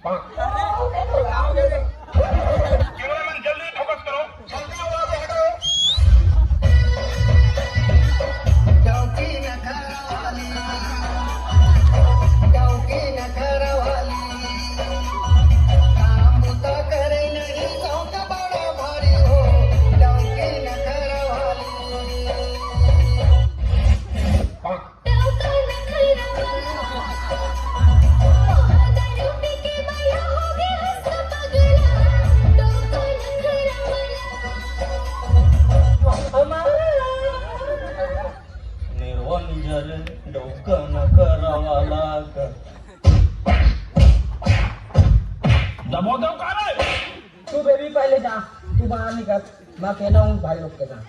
Cameraman जल्दी focus करो। निर्वंजन डोकं करावा लाग दबोदब का रे? तू बेबी पहले जा, तू बाहर निकल, मैं अकेला हूँ भाई लोग के साथ।